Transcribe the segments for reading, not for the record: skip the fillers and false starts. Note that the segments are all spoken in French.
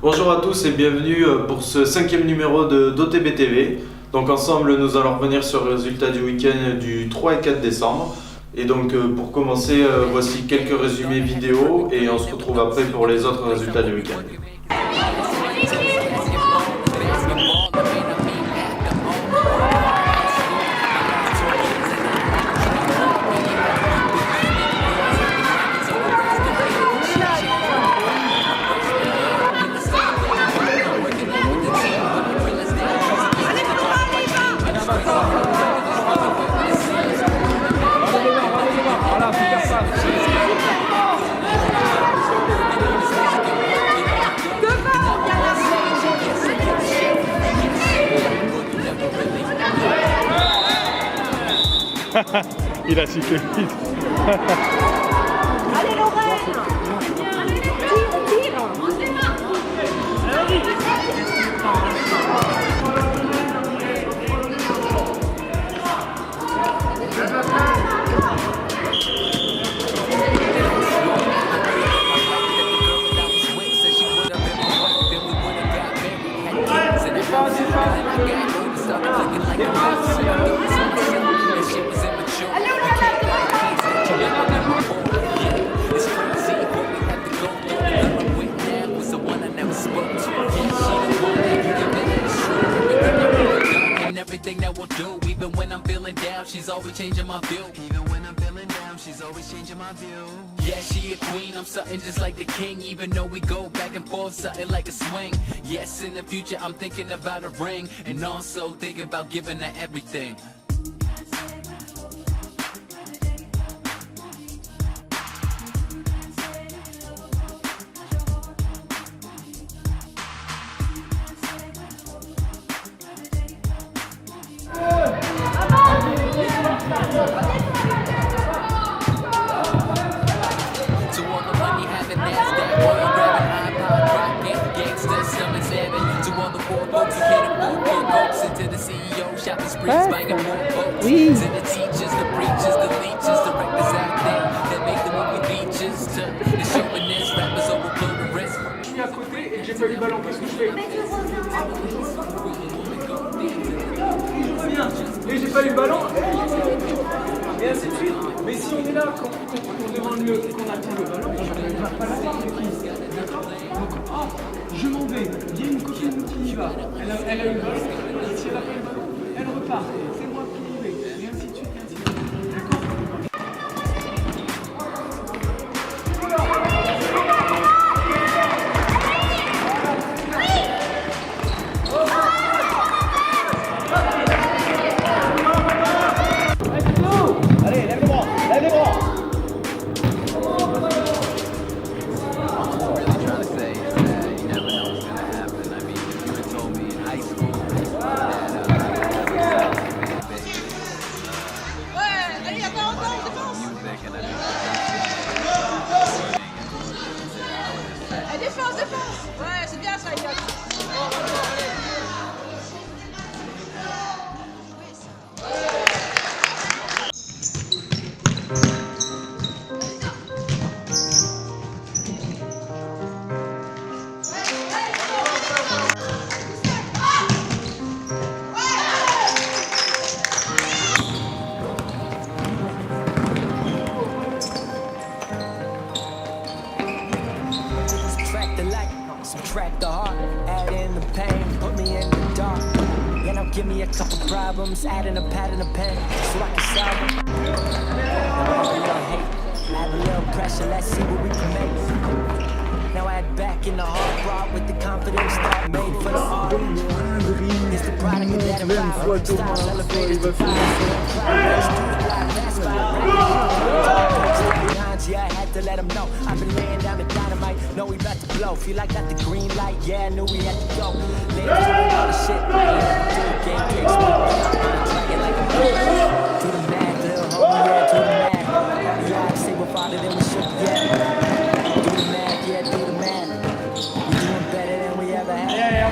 Bonjour à tous et bienvenue pour ce 5e numéro de d'OTB TV. Donc ensemble nous allons revenir sur le résultat du week-end du 3 et 4 décembre. Et donc pour commencer, voici quelques résumés vidéo et on se retrouve après pour les autres résultats du week-end. Il a sifflé vite. Allez Lorraine, tire. Everything that we'll do, even when I'm feeling down, she's always changing my view. Even when I'm feeling down, she's always changing my view. Yeah, she a queen, I'm something just like the king. Even though we go back and forth, something like a swing. Yes, in the future, I'm thinking about a ring, and also thinking about giving her everything. Oui. Je suis à côté et que j'ai pas eu le ballon, qu'est-ce que je fais? Et j'ai pas eu le ballon, et ainsi de suite. Mais si on est là, qu'on demande qu'on attend le ballon, on va pas la faire qui. D'accord? Donc, je m'en vais, il y a une copine qui y va, elle a eu le ballon, et si elle a pas eu le ballon, elle repart, c'est moi qui y vais, et ainsi de suite, et ainsi de suite. D'accord? Défense. Ouais, c'est bien ça, Elliot. Subtract the heart, add in the pain, put me in the dark. Then I'll give me a couple problems, add in a pad and a pen, so I can solve them. Add a little pressure, let's see what we can make. Now add back in the heart brought with the confidence that made for the art. It's the product of that environment, style elevated to yeah, I had to let him know. I've been laying down the dynamite. Know we about to blow. Feel like got the green light. Yeah, I knew we had to go. Ladies doing all the shit. Game kicks. Like a to the mag, little homie, yeah, to the mag. Yeah, I say we're farther than we should, yeah. Do the mag, yeah, do the mag. We doing better than we ever had.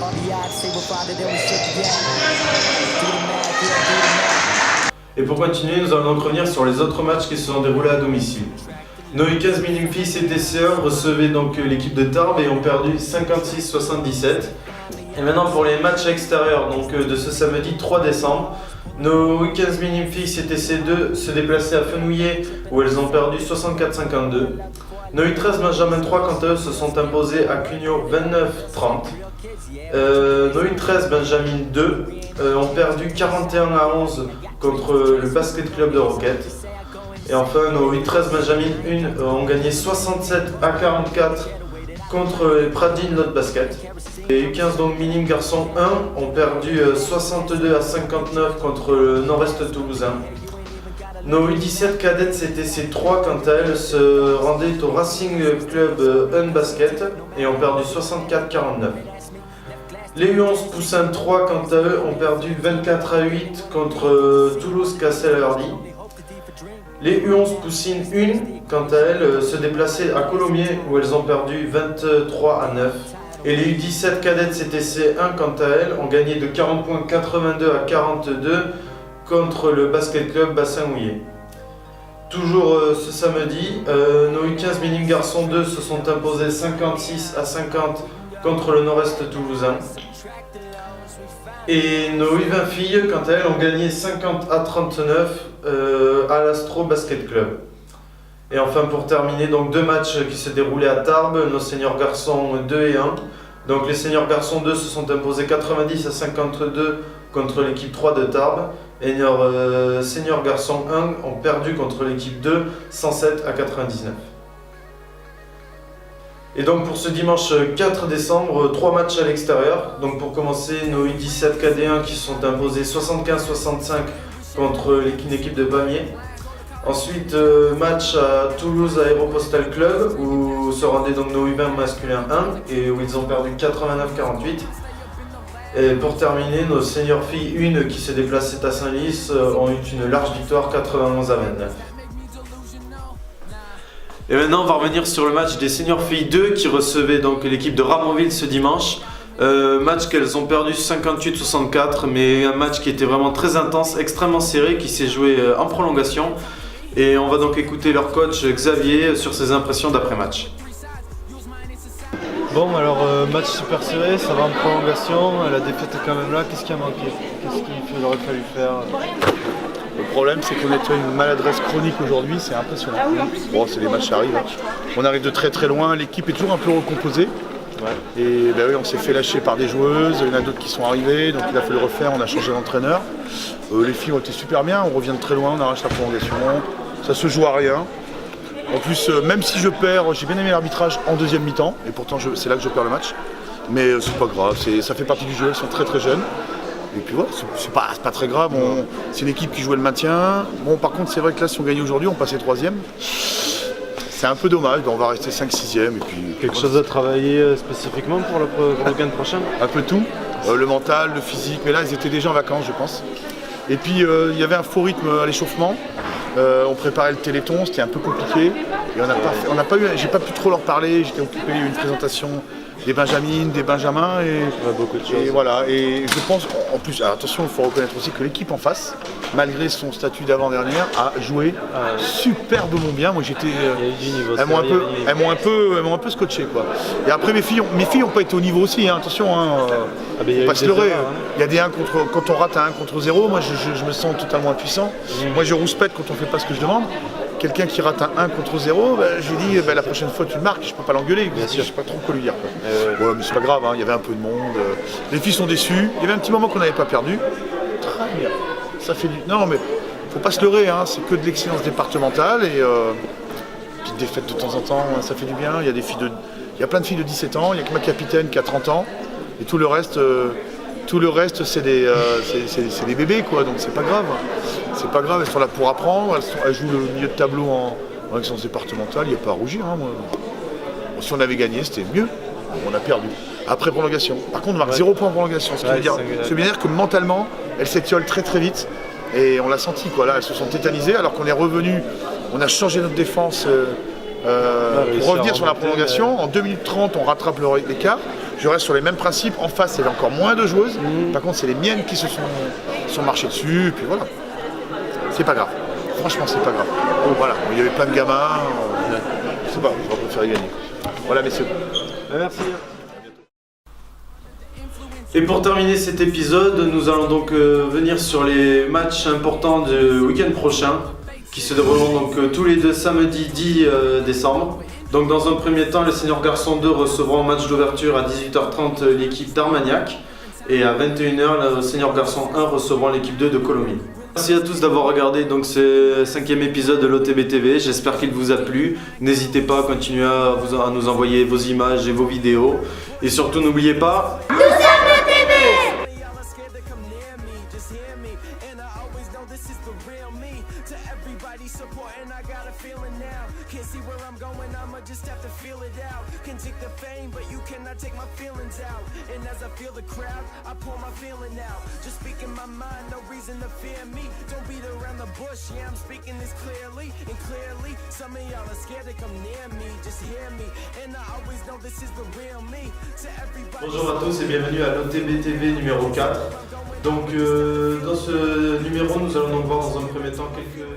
All the odds say we're farther than we should be at. Do the math, yeah, do the math. Et pour continuer, nous allons donc revenir sur les autres matchs qui se sont déroulés à domicile. Nos U15 Minimfilles CTCE recevaient donc l'équipe de Tarbes et ont perdu 56-77. Et maintenant pour les matchs extérieurs donc de ce samedi 3 décembre, nos U15 Minimfilles CTC2 se déplaçaient à Fenouillet où elles ont perdu 64-52. Nos U13 Benjamin 3 quant à eux se sont imposés à Cugnot 29-30. Nos U13 Benjamin 2 ont perdu 41-11 contre le Basket Club de Roquette. Et enfin, nos U13 Benjamin 1 ont gagné 67-44 contre les Pradines Lot Basket. Les U15 donc Minime Garçon 1 ont perdu 62-59 contre le Nord-Est Toulousain. Nos U17 Cadettes CTC 3 quant à elles se rendaient au Racing Club Un Basket et ont perdu 64-49. Les U11 Poussins 3 quant à eux ont perdu 24-8 contre Toulouse Cassel Hardy. Les U11 Poussines 1 quant à elles se déplaçaient à Colomiers où elles ont perdu 23-9. Et les U17 Cadettes CTC 1 quant à elles ont gagné de 40 points 82-42 contre le Basket Club Bassin-Houillet. Toujours ce samedi, nos U15 Minime Garçons 2 se sont imposés 56-50 contre le Nord-Est Toulousain. Et nos U20 filles, quant à elles, ont gagné 50-39 à l'Astro Basket Club. Et enfin pour terminer, donc deux matchs qui se déroulaient à Tarbes, nos seniors garçons 2 et 1. Donc les seniors garçons 2 se sont imposés 90-52 contre l'équipe 3 de Tarbes. Et nos seniors garçons 1 ont perdu contre l'équipe 2 107-99. Et donc pour ce dimanche 4 décembre, 3 matchs à l'extérieur. Donc pour commencer, nos U17 KD1 qui se sont imposés 75-65 contre l'équipe de Pamiers. Ensuite, match à Toulouse Aéropostal Club où se rendaient donc nos U20 masculins 1 et où ils ont perdu 89-48. Et pour terminer, nos seniors filles 1 qui se déplaçaient à Saint-Lys ont eu une large victoire 91-29. Et maintenant, on va revenir sur le match des seniors filles 2 qui recevaient donc l'équipe de Ramonville ce dimanche. Match qu'elles ont perdu 58-64, mais un match qui était vraiment très intense, extrêmement serré, qui s'est joué en prolongation. Et on va donc écouter leur coach Xavier sur ses impressions d'après-match. Bon, alors match super serré, ça va en prolongation, la défaite est quand même là. Qu'est-ce qui a manqué? Qu'est-ce qu'il aurait fallu faire? Le problème, c'est qu'on est une maladresse chronique aujourd'hui, c'est impressionnant. Bon, c'est les matchs qui arrivent. On arrive de très très loin, l'équipe est toujours un peu recomposée. Ouais. Et ben oui, on s'est fait lâcher par des joueuses, il y en a d'autres qui sont arrivées, donc il a fallu le refaire, on a changé d'entraîneur. Les filles ont été super bien, on revient de très loin, on arrache la prolongation, ça se joue à rien. En plus, même si je perds, j'ai bien aimé l'arbitrage en deuxième mi-temps, et pourtant c'est là que je perds le match. Mais c'est pas grave, ça fait partie du jeu, elles sont très très jeunes. Et puis voilà, c'est pas très grave, c'est une équipe qui jouait le maintien. Bon, par contre, c'est vrai que là, si on gagnait aujourd'hui, on passait 3e. C'est un peu dommage, on va rester 5-6e. Et puis, quelque chose à travailler spécifiquement pour le week-end prochain? Un peu tout, le mental, le physique, mais là, ils étaient déjà en vacances, je pense. Et puis, il y avait un faux rythme à l'échauffement. On préparait le Téléthon, c'était un peu compliqué. Et on n'a pas eu, j'ai pas pu trop leur parler, j'étais occupé d'une présentation des Benjamines, des Benjamins et beaucoup de choses. Et voilà. Et je pense, en plus, alors attention, il faut reconnaître aussi que l'équipe en face, malgré son statut d'avant-dernière, a joué superbement bien. Moi j'étais, elles m'ont un peu scotché quoi. Et après mes filles n'ont pas été au niveau aussi. Hein, attention, faut pas se leurrer. Il y a des 1 contre, quand on rate un 1 contre 0, moi je me sens totalement impuissant. Moi je rouspète quand on fait pas ce que je demande. Quelqu'un qui rate un 1 contre 0, je lui dis la prochaine fois tu le marques, je peux pas l'engueuler, je sais pas trop quoi lui dire. Ouais, mais c'est pas grave, il y avait un peu de monde. Les filles sont déçues, il y avait un petit moment qu'on n'avait pas perdu. Très bien. Ça fait du. Non mais faut pas se leurrer, c'est que de l'excellence départementale et petite défaite de temps en temps, ça fait du bien. Il y a plein de filles de 17 ans, il y a que ma capitaine qui a 30 ans et tout le reste c'est des bébés quoi, donc c'est pas grave. C'est pas grave, elles sont là pour apprendre, elles jouent le milieu de tableau en excellence départementale, il n'y a pas à rougir. Moi. Bon, si on avait gagné, c'était mieux. On a perdu. Après prolongation. Par contre, on marque 0 point en prolongation. Ce qui veut dire que mentalement, elles s'étiolent très très vite. Et on l'a senti, quoi. Là, elles se sont tétanisées alors qu'on est revenu, on a changé notre défense pour revenir sur la prolongation. En 2 minutes 30, on rattrape l'écart. Je reste sur les mêmes principes. En face, il y avait encore moins de joueuses. Par contre, c'est les miennes qui se sont marchées dessus. Puis voilà. C'est pas grave. Franchement, c'est pas grave. Voilà. Il y avait plein de gamins. Je sais pas, j'aurais préféré gagner. Voilà, messieurs. Merci. Et pour terminer cet épisode, nous allons donc venir sur les matchs importants du week-end prochain, qui se dérouleront donc tous les deux samedis 10 décembre. Donc dans un premier temps, les seniors garçons 2 recevront en match d'ouverture à 18h30 l'équipe d'Armagnac, et à 21h, les seniors garçons 1 recevront l'équipe 2 de Colomiers. Merci à tous d'avoir regardé donc ce 5e épisode de l'OTB TV, j'espère qu'il vous a plu. N'hésitez pas à continuer à nous envoyer vos images et vos vidéos. Et surtout n'oubliez pas... Supporting, I got a feeling now. Can't see where I'm going, I'ma just have to feel it out. Can take the fame, but you cannot take my feelings out. And as I feel the crowd, I pour my feeling out. Just speaking my mind, no reason to fear me. Don't beat around the bush, yeah, I'm speaking this clearly. And clearly, some of y'all are scared to come near me. Just hear me, and I always know this is the real me. To everybody. Bonjour à tous et bienvenue à l'OTB TV numéro 4. Donc dans ce numéro, nous allons donc voir dans un premier temps quelques...